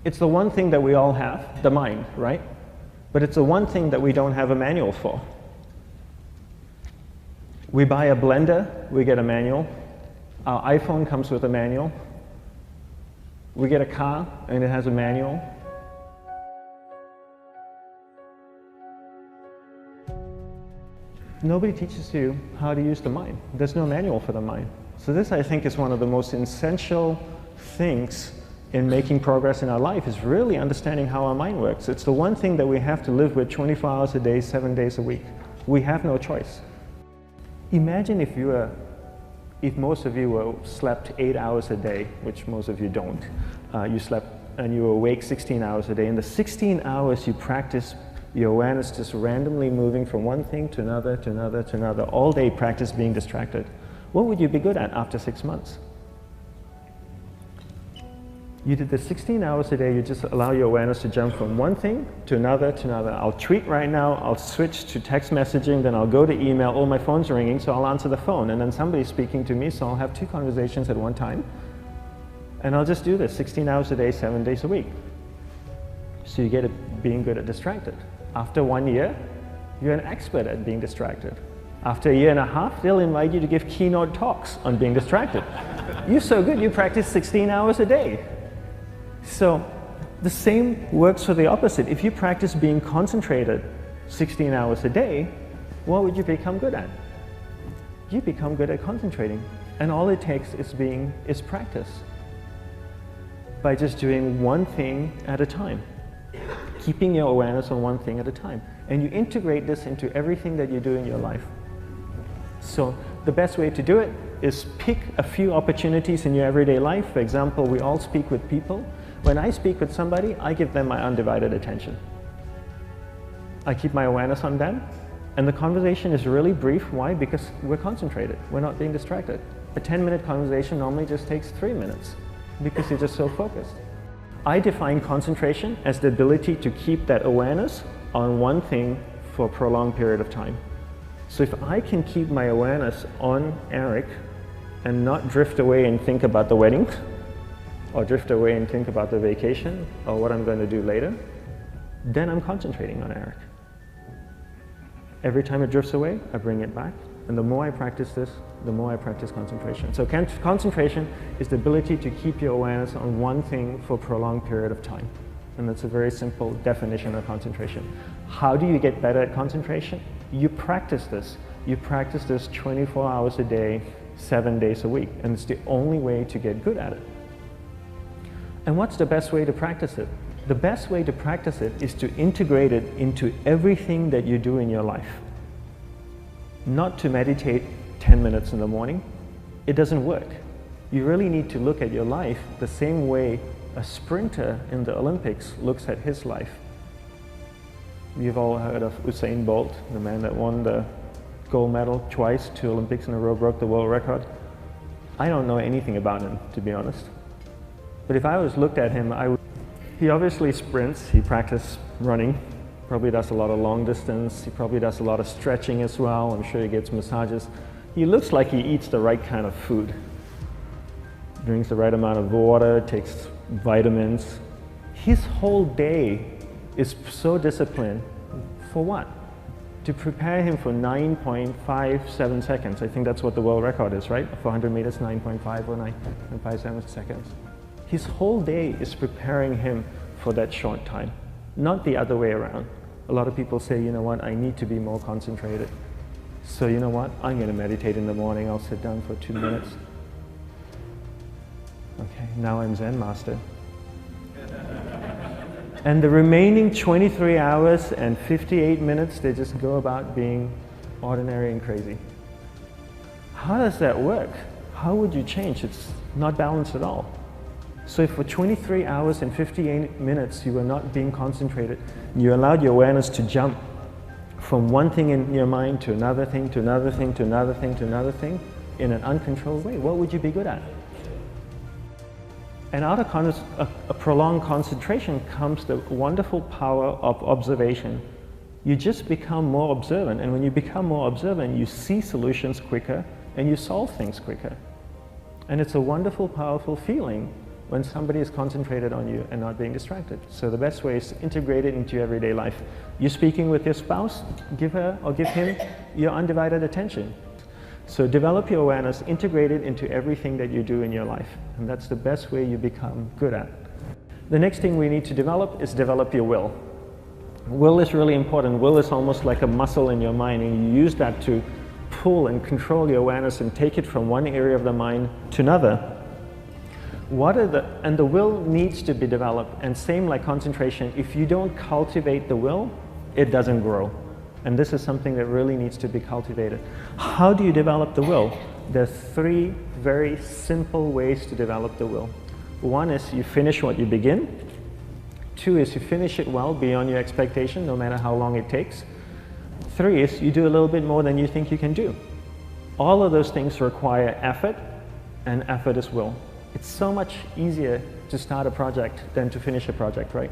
It's the one thing that we all have, the mind, right? But it's the one thing that we don't have a manual for. We buy a blender, we get a manual. Our iPhone comes with a manual. We get a car and it has a manual. Nobody teaches you how to use the mind. There's no manual for the mind. So this, I think, is one of the most essential things in making progress in our life, is really understanding how our mind works. It's the one thing that we have to live with 24 hours a day, 7 days a week. We have no choice. Imagine if most of you slept 8 hours a day, which most of you don't. You slept and you were awake 16 hours a day. In the 16 hours you practice your awareness just randomly moving from one thing to another, to another, to another. All day practice being distracted. What would you be good at after 6 months? You did the 16 hours a day, you just allow your awareness to jump from one thing to another, to another. I'll tweet right now, I'll switch to text messaging, then I'll go to email. Oh, my phone's ringing, so I'll answer the phone. And then somebody's speaking to me, so I'll have 2 conversations at one time. And I'll just do this 16 hours a day, 7 days a week. So you get it being good at distracted. After 1 year, you're an expert at being distracted. After a year and a half, they'll invite you to give keynote talks on being distracted. You're so good, you practice 16 hours a day. So the same works for the opposite. If you practice being concentrated 16 hours a day, what would you become good at? You become good at concentrating. And all it takes is practice. By just doing one thing at a time. Keeping your awareness on one thing at a time. And you integrate this into everything that you do in your life. So the best way to do it is pick a few opportunities in your everyday life. For example, we all speak with people. When I speak with somebody, I give them my undivided attention. I keep my awareness on them, and the conversation is really brief. Why? Because we're concentrated. We're not being distracted. A 10-minute conversation normally just takes 3 minutes because you're just so focused. I define concentration as the ability to keep that awareness on one thing for a prolonged period of time. So if I can keep my awareness on Eric and not drift away and think about the wedding, or drift away and think about the vacation, or what I'm going to do later, then I'm concentrating on Eric. Every time it drifts away, I bring it back. And the more I practice this, the more I practice concentration. So concentration is the ability to keep your awareness on one thing for a prolonged period of time. And that's a very simple definition of concentration. How do you get better at concentration? You practice this. You practice this 24 hours a day, 7 days a week. And it's the only way to get good at it. And what's the best way to practice it? The best way to practice it is to integrate it into everything that you do in your life. Not to meditate 10 minutes in the morning. It doesn't work. You really need to look at your life the same way a sprinter in the Olympics looks at his life. You've all heard of Usain Bolt, the man that won the gold medal twice, 2 Olympics in a row, broke the world record. I don't know anything about him, to be honest. But if I was looked at him, he obviously sprints, he practices running, probably does a lot of long distance, he probably does a lot of stretching as well, I'm sure he gets massages. He looks like he eats the right kind of food. Drinks the right amount of water, takes vitamins. His whole day is so disciplined. For what? To prepare him for 9.57 seconds. I think that's what the world record is, right? For 100 meters, 9.5 or 9.57 seconds. His whole day is preparing him for that short time, not the other way around. A lot of people say, you know what, I need to be more concentrated. So you know what, I'm going to meditate in the morning, I'll sit down for 2 minutes. Okay, now I'm Zen master. And the remaining 23 hours and 58 minutes, they just go about being ordinary and crazy. How does that work? How would you change? It's not balanced at all. So if for 23 hours and 58 minutes you were not being concentrated, you allowed your awareness to jump from one thing in your mind to another thing, to another thing, to another thing, to another thing, in an uncontrolled way, what would you be good at? And out of a prolonged concentration comes the wonderful power of observation. You just become more observant, and when you become more observant, you see solutions quicker and you solve things quicker. And it's a wonderful, powerful feeling when somebody is concentrated on you and not being distracted. So the best way is to integrate it into your everyday life. You're speaking with your spouse, give her or give him your undivided attention. So develop your awareness, integrate it into everything that you do in your life. And that's the best way you become good at. The next thing we need to develop is develop your will. Will is really important. Will is almost like a muscle in your mind, and you use that to pull and control your awareness and take it from one area of the mind to another. And the will needs to be developed, and same like concentration, if you don't cultivate the will, it doesn't grow. And this is something that really needs to be cultivated. How do you develop the will? There's 3 very simple ways to develop the will. 1 is you finish what you begin. 2 is you finish it well beyond your expectation, no matter how long it takes. 3 is you do a little bit more than you think you can do. All of those things require effort, and effort is will. It's so much easier to start a project than to finish a project, right?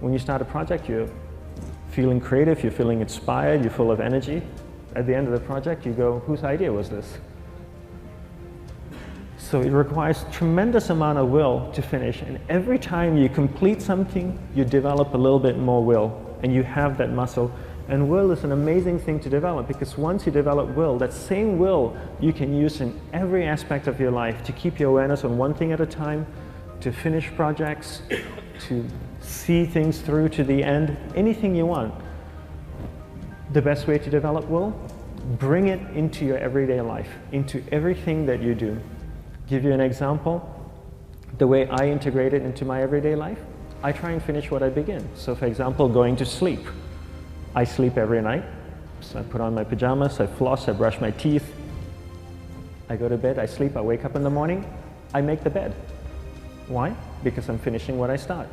When you start a project, you're feeling creative, you're feeling inspired, you're full of energy. At the end of the project, you go, whose idea was this? So it requires tremendous amount of will to finish, and every time you complete something, you develop a little bit more will, and you have that muscle. And will is an amazing thing to develop, because once you develop will, that same will you can use in every aspect of your life to keep your awareness on one thing at a time, to finish projects, to see things through to the end, anything you want. The best way to develop will? Bring it into your everyday life, into everything that you do. Give you an example. The way I integrate it into my everyday life, I try and finish what I begin. So for example, going to sleep. I sleep every night, so I put on my pajamas, I floss, I brush my teeth, I go to bed, I sleep, I wake up in the morning, I make the bed. Why? Because I'm finishing what I start.